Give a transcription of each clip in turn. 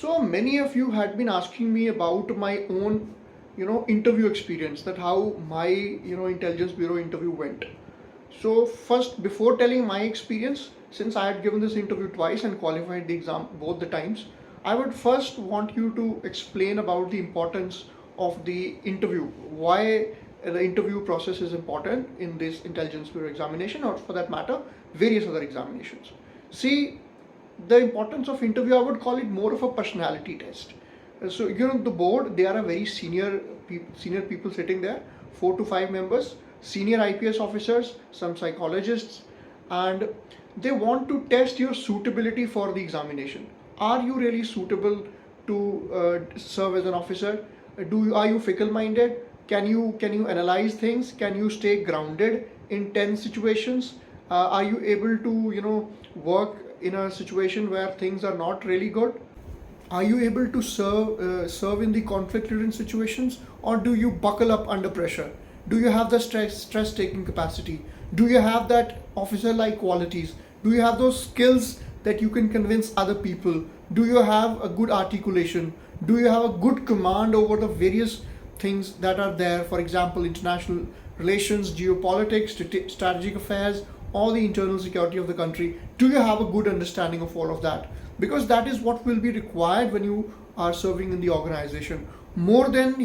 So many of you had been asking me about my own, interview experience, that how my, intelligence bureau interview went. So first, before telling my experience, since I had given this interview twice and qualified the exam both the times, I would first want you to explain about the importance of the interview. Why the interview process is important in this intelligence bureau examination, or for that matter, various other examinations. See, the importance of interview, I would call it more of a personality test. So the board, they are a very senior people sitting there, 4 to 5 members, senior IPS officers, some psychologists, and they want to test your suitability for the examination. Are you really suitable to serve as an officer? Are you fickle minded? Can you analyze things? Can you stay grounded in tense situations? Are you able to work in a situation where things are not really good? Are you able to serve in the conflict ridden situations, or do you buckle up under pressure? Do you have the stress taking capacity? Do you have that officer like qualities? Do you have those skills that you can convince other people? Do you have a good articulation? Do you have a good command over the various things that are there, for example, international relations, geopolitics, strategic affairs, all the internal security of the country? Do you have a good understanding of all of that? Because that is what will be required when you are serving in the organization, more than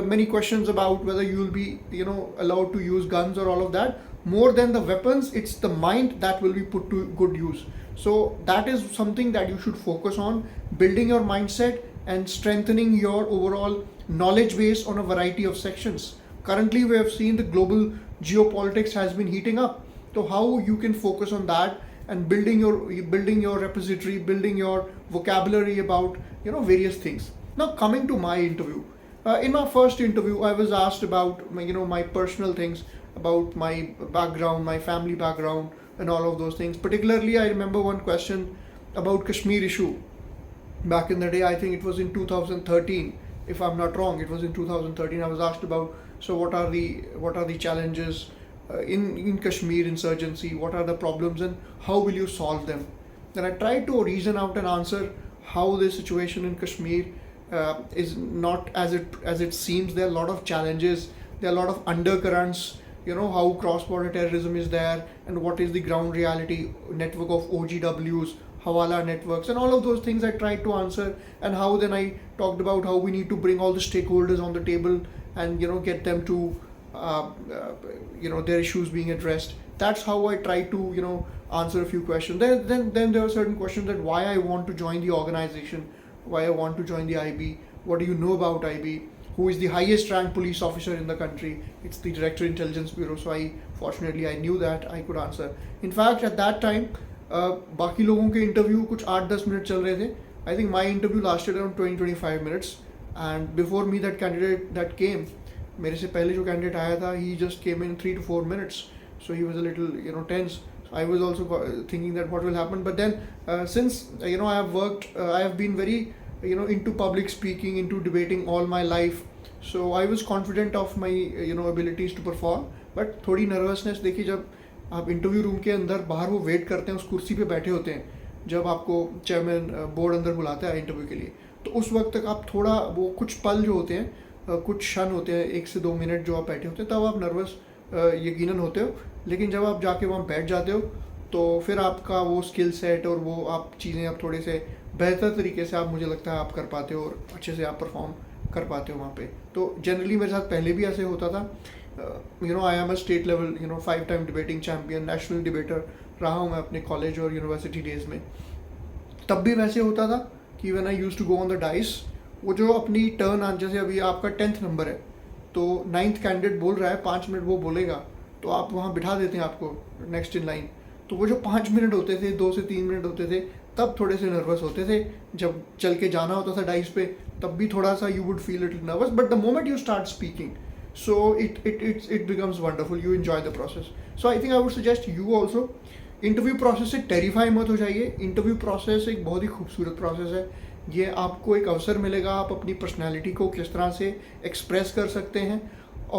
many questions about whether you will be allowed to use guns or all of that. More than the weapons, it's the mind that will be put to good use. So that is something that you should focus on, building your mindset and strengthening your overall knowledge base on a variety of sections. Currently we have seen the global geopolitics has been heating up, so how you can focus on that and building your repository, building your vocabulary about various things. Now coming to my interview, in my first interview I was asked about my personal things, about my background, my family background, and all of those things. Particularly I remember one question about Kashmir issue. Back in the day, I think it was in 2013, if I'm not wrong, it was in 2013. I was asked about, so what are the challenges in Kashmir insurgency? What are the problems and how will you solve them? Then I tried to reason out an answer how the situation in Kashmir is not as it seems. There are a lot of challenges. There are a lot of undercurrents. How cross-border terrorism is there, and what is the ground reality, network of OGWs, Hawala networks, and all of those things I tried to answer. And how then I talked about how we need to bring all the stakeholders on the table and get them to their issues being addressed. That's how I try to answer a few questions. Then there are certain questions that why I want to join the organization, why I want to join the IB, what do you know about IB, who is the highest ranked police officer in the country? It's the Director Intelligence Bureau. So I knew that I could answer. In fact, at that time बाकी लोगों के interview कुछ 8-10 minute चल रहे थे. I think my interview lasted around 20-25 minutes. And before me that candidate that came, मेरे से पहले जो कैंडिडेट आया था, ही just came in 3 to 4 minutes. So he was a little tense. So I was also thinking that what will happen. But then since I have worked, I have been very into public speaking, into debating all my life. So I was confident of my abilities to perform. But थोड़ी nervousness देखी जब आप interview room के अंदर, बाहर वो wait करते हैं, उस कुर्सी पे बैठे होते हैं, जब आपको चेयरमैन बोर्ड अंदर बुलाता है इंटरव्यू के लिए, तो उस वक्त तक आप थोड़ा वो कुछ पल जो होते हैं, कुछ क्षण होते हैं, 1 से 2 मिनट जो आप बैठे होते हैं, तब आप नर्वस यकीनन होते हो. लेकिन जब आप जाके वहाँ बैठ जाते हो तो फिर आपका वो स्किल सेट और वो आप चीज़ें आप थोड़े से बेहतर तरीके से आप, मुझे लगता है, आप कर पाते हो और अच्छे से आप परफॉर्म कर पाते हो वहाँ पे. तो जनरली मेरे साथ पहले भी ऐसे होता था. I am a state level 5-time debating champion, national debater रहा हूँ मैं अपने कॉलेज और यूनिवर्सिटी डेज में. तब भी वैसे होता था कि when I used to go on the dais, वो जो अपनी टर्न, जैसे अभी आपका 10th नंबर है तो 9th कैंडिडेट बोल रहा है, 5 मिनट वो बोलेगा, तो आप वहाँ बिठा देते हैं आपको नेक्स्ट इन लाइन. तो वो जो 5 मिनट होते थे, 2 से 3 मिनट होते थे, तब थोड़े से नर्वस होते थे. जब चल के जाना होता था डाइस पे, तब भी थोड़ा सा you would feel little nervous. But the moment you start speaking, so it becomes wonderful. You enjoy the process. So I think I would suggest you also, interview process से टेरिफाई मत हो जाइए. Interview process एक बहुत ही खूबसूरत process है. ये आपको एक अवसर मिलेगा, आप अपनी पर्सनैलिटी को किस तरह से एक्सप्रेस कर सकते हैं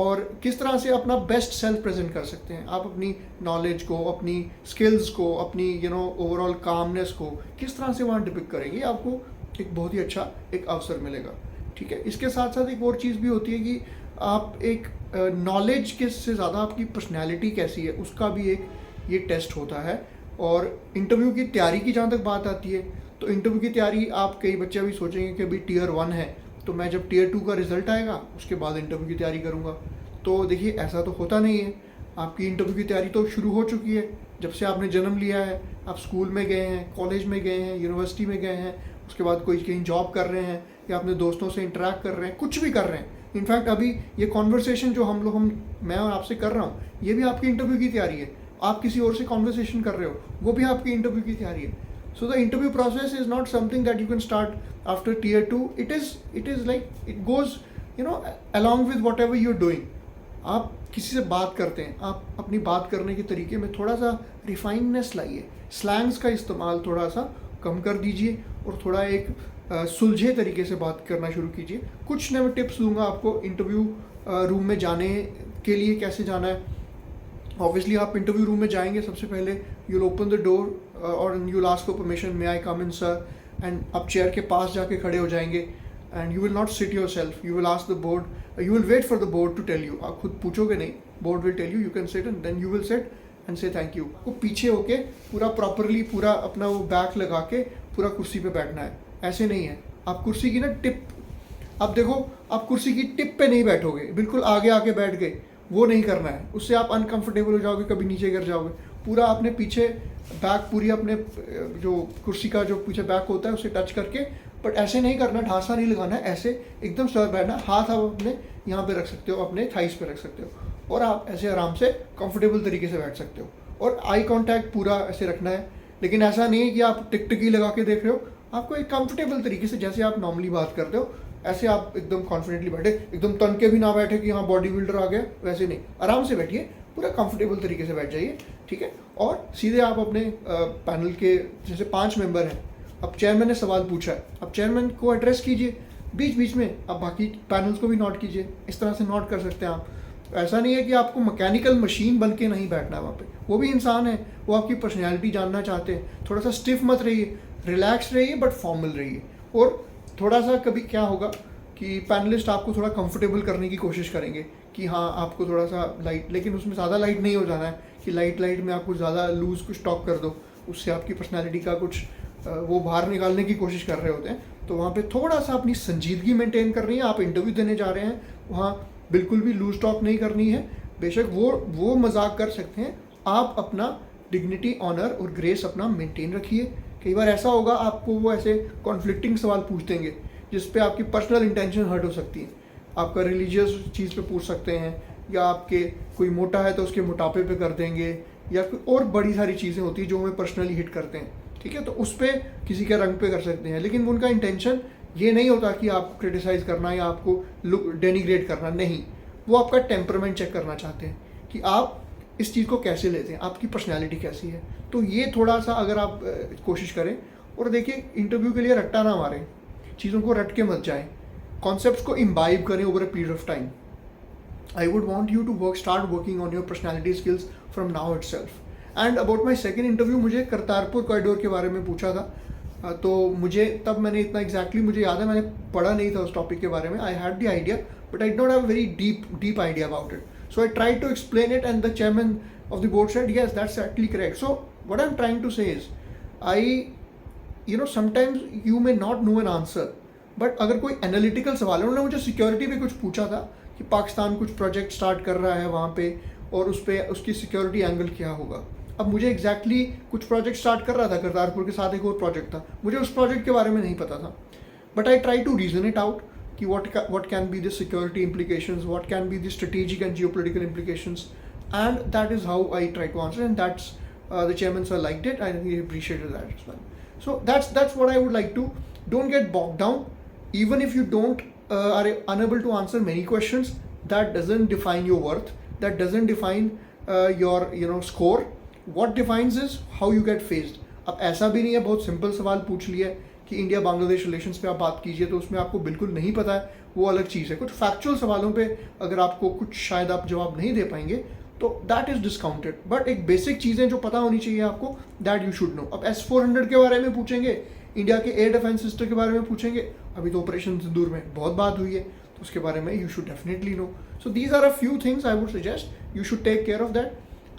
और किस तरह से अपना बेस्ट सेल्फ प्रेजेंट कर सकते हैं. आप अपनी नॉलेज को, अपनी स्किल्स को, अपनी ओवरऑल कामनेस को किस तरह से वहाँ डिपिक्ट करेंगे, आपको एक बहुत ही अच्छा एक अवसर मिलेगा। ठीक है, इसके साथ साथ एक और चीज़ भी होती है कि आप एक नॉलेज के से ज़्यादा आपकी पर्सनैलिटी कैसी है उसका भी एक ये टेस्ट होता है। और इंटरव्यू की तैयारी की जहाँ तक बात आती है, तो इंटरव्यू की तैयारी आप कई बच्चे अभी सोचेंगे कि अभी टीयर 1 है तो मैं जब टीयर 2 का रिजल्ट आएगा उसके बाद इंटरव्यू की तैयारी करूँगा। तो देखिए ऐसा तो होता नहीं है। आपकी इंटरव्यू की तैयारी तो शुरू हो चुकी है जब से आपने जन्म लिया है। आप स्कूल में गए हैं, कॉलेज में गए हैं, यूनिवर्सिटी में गए हैं, उसके बाद कोई कहीं जॉब कर रहे हैं या अपने दोस्तों से इंटरेक्ट कर रहे हैं, कुछ भी कर रहे हैं। इनफैक्ट अभी ये कॉन्वर्सेशन जो मैं और आपसे कर रहा हूँ, ये भी आपकी इंटरव्यू की तैयारी है। आप किसी और से कॉन्वर्सेशन कर रहे हो, वो भी आपकी इंटरव्यू की तैयारी है। So the interview process is not something that you can start after tier 2। It is like it goes along with whatever you're doing. आप किसी से बात करते हैं, आप अपनी बात करने के तरीके में थोड़ा सा रिफाइननेस लाइए, स्लैंग्स का इस्तेमाल थोड़ा सा कम कर दीजिए और थोड़ा एक सुलझे तरीके से बात करना शुरू कीजिए। कुछ मैं टिप्स दूंगा आपको इंटरव्यू रूम में जाने के लिए, कैसे जाना है। ऑब्वियसली आप इंटरव्यू रूम में जाएंगे, सबसे पहले यूल ओपन द डोर और you'll ask for permission, may I come in sir, and आप चेयर के पास जाके खड़े हो जाएंगे and you will not sit yourself, you will ask the board, you will wait for the board to tell you. आप खुद पूछोगे नहीं, board will tell you, you can sit and then you will sit and say thank you. वो पीछे होके पूरा properly पूरा अपना वो बैक लगा के पूरा कुर्सी पे बैठना है। ऐसे नहीं है, आप कुर्सी की ना टिप, आप देखो आप कुर्सी की टिप पे नहीं बैठोगे, बिल्कुल आगे आके बैठ गए, वो नहीं करना है। उससे आप अनकंफर्टेबल हो जाओगे, कभी नीचे गिर जाओगे। पूरा अपने पीछे बैक, पूरी अपने जो कुर्सी का जो पीछे बैक होता है उसे टच करके, बट ऐसे नहीं करना, ढांसा नहीं लगाना है, ऐसे एकदम स्ट्रेट बैठना। हाथ आप अपने यहाँ पे रख सकते हो, अपने थाइस पे रख सकते हो और आप ऐसे आराम से कंफर्टेबल तरीके से बैठ सकते हो। और आई कांटेक्ट पूरा ऐसे रखना है, लेकिन ऐसा नहीं है कि आप टिकटिकी लगा के देख रहे हो। आपको एक कंफर्टेबल तरीके से, जैसे आप नॉर्मली बात करते हो ऐसे आप एकदम कॉन्फिडेंटली बैठे, एकदम तन के भी ना बैठे कि हाँ बॉडी बिल्डर आ गया, वैसे नहीं, आराम से बैठिए, पूरा कंफर्टेबल तरीके से बैठ जाइए। ठीक है, और सीधे आप अपने पैनल के जैसे 5 मेंबर हैं, अब चेयरमैन ने सवाल पूछा है, अब चेयरमैन को एड्रेस कीजिए बीच बीच में, अब बाकी पैनल्स को भी नोट कीजिए। इस तरह से नोट कर सकते हैं आप। ऐसा नहीं है कि आपको मैकेनिकल मशीन बन के नहीं बैठना है वहाँ पे, वो भी इंसान है, वो आपकी पर्सनैलिटी जानना चाहते हैं। थोड़ा सा स्टिफ मत रहिए, रिलैक्स रहिए, बट फॉर्मल रहिए। और थोड़ा सा कभी क्या होगा कि पैनलिस्ट आपको थोड़ा कंफर्टेबल करने की कोशिश करेंगे कि हाँ आपको थोड़ा सा लाइट, लेकिन उसमें ज़्यादा लाइट नहीं हो जाना है कि लाइट में आपको ज़्यादा लूज़ कुछ टॉक कर दो, उससे आपकी पर्सनैलिटी का कुछ वो बाहर निकालने की कोशिश कर रहे होते हैं। तो वहाँ पे थोड़ा सा अपनी संजीदगी मेंटेन करनी है। आप इंटरव्यू देने जा रहे हैं, वहाँ बिल्कुल भी लूज टॉक नहीं करनी है। बेशक वो मजाक कर सकते हैं, आप अपना डिग्निटी, ऑनर और ग्रेस अपना मेंटेन रखिए। कई बार ऐसा होगा आपको वो ऐसे कॉन्फ्लिक्टिंग सवाल पूछ देंगे जिस पे आपकी पर्सनल इंटेंशन हर्ट हो सकती है। आपका रिलीजियस चीज़ पे पूछ सकते हैं, या आपके कोई मोटा है तो उसके मोटापे पे कर देंगे, या कोई और बड़ी सारी चीज़ें होती हैं जो हमें पर्सनली हिट करते हैं। ठीक है, तो उस पर किसी के रंग पे कर सकते हैं, लेकिन उनका इंटेंशन ये नहीं होता कि आपको क्रिटिसाइज़ करना या आपको लुक डेनिग्रेट करना, नहीं। वो आपका टेम्परामेंट चेक करना चाहते हैं कि आप इस चीज़ को कैसे लेते हैं, आपकी पर्सनैलिटी कैसी है। तो ये थोड़ा सा अगर आप कोशिश करें, और देखिए इंटरव्यू के लिए रट्टा ना मारें, चीज़ों को रट के मत जाएं, कॉन्सेप्ट्स को इम्बाइब करें over a period of time. I would want you to start working on your personality skills from now itself. And about my second interview, मुझे करतारपुर कॉरिडोर के बारे में पूछा था, तो मुझे तब मैंने इतना एग्जैक्टली मुझे याद है, मैंने पढ़ा नहीं था उस टॉपिक के बारे में। I had the idea but I don't have very deep idea about it, so I try to explain it and the chairman of the board said yes, that's actually correct. So what I'm trying to say is, sometimes you may not know an answer, but अगर कोई analytical सवाल है, उन्होंने मुझे security पे कुछ पूछा था कि पाकिस्तान कुछ प्रोजेक्ट स्टार्ट कर रहा है वहाँ पे, और उस पर उसकी सिक्योरिटी एंगल क्या होगा। अब मुझे एग्जैक्टली कुछ प्रोजेक्ट स्टार्ट कर रहा था, करतारपुर के साथ एक और प्रोजेक्ट था, मुझे उस प्रोजेक्ट के बारे में नहीं पता था, but I try to reason it out कि what can be the security implications, what can be the strategic and geopolitical implications, and that is how I try to answer, and that's the chairman sir liked it, and he appreciated that as well. So that's what I would like to. Don't get bogged down, even if you don't are unable to answer many questions. That doesn't define your worth, that doesn't define your score. What defines is how you get faced. अब ऐसा भी नहीं है बहुत simple सवाल पूछ लिया कि इंडिया बांग्लादेश रिलेशंस पे आप बात कीजिए, तो उसमें आपको बिल्कुल नहीं पता है, वो अलग चीज़ है। कुछ फैक्चुअल सवालों पे अगर आपको कुछ शायद आप जवाब नहीं दे पाएंगे तो दैट इज़ डिस्काउंटेड, बट एक बेसिक चीज़ें जो पता होनी चाहिए आपको, दैट यू शुड नो। अब S400 के बारे में पूछेंगे, इंडिया के एयर डिफेंस सिस्टम के बारे में पूछेंगे, अभी तो ऑपरेशन सिंदूर में बहुत बात हुई है, तो उसके बारे में you should definitely know. So these are a few things I would suggest, you should take care of that.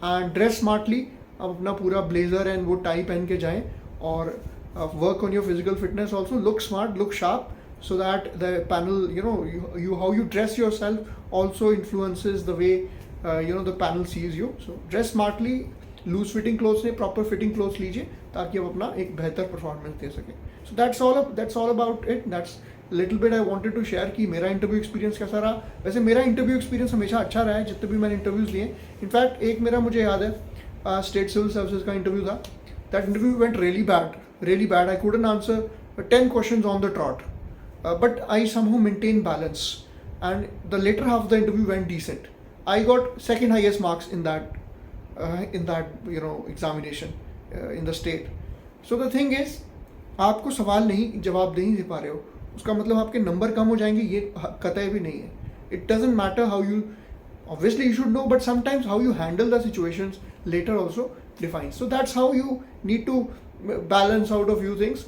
And dress smartly, आप अपना पूरा ब्लेजर एंड वो टाई पहन के जाएँ, और work on your physical fitness also. Look smart, look sharp, so that the panel, you how you dress yourself also influences the way the panel sees you. So dress smartly, loose fitting clothes नहीं, proper fitting clothes लीजिए ताकि आप अपना एक बेहतर performance दे सकें. So that's all about it. That's little bit I wanted to share कि मेरा इंटरव्यू एक्सपीरियंस कैसा रहा. वैसे मेरा इंटरव्यू एक्सपीरियंस हमेशा अच्छा रहा है जितने भी मैंने इंटरव्यूज़ लिए. इनफैक्ट एक मेरा मुझे याद है स्टेट सिविल सर्विसेज का इंटरव्यू था. That interview went really bad. I couldn't answer 10 questions on the trot, but I somehow maintained balance, and the later half of the interview went decent. I got second highest marks in that examination in the state. So the thing is, आपको सवाल नहीं जवाब नहीं दे पा रहे हो उसका मतलब आपके नंबर कम हो जाएंगे, ये कतई भी नहीं है. It doesn't matter how you, obviously you should know, but sometimes how you handle the situations later also defines. So that's how you need to balance out a few things.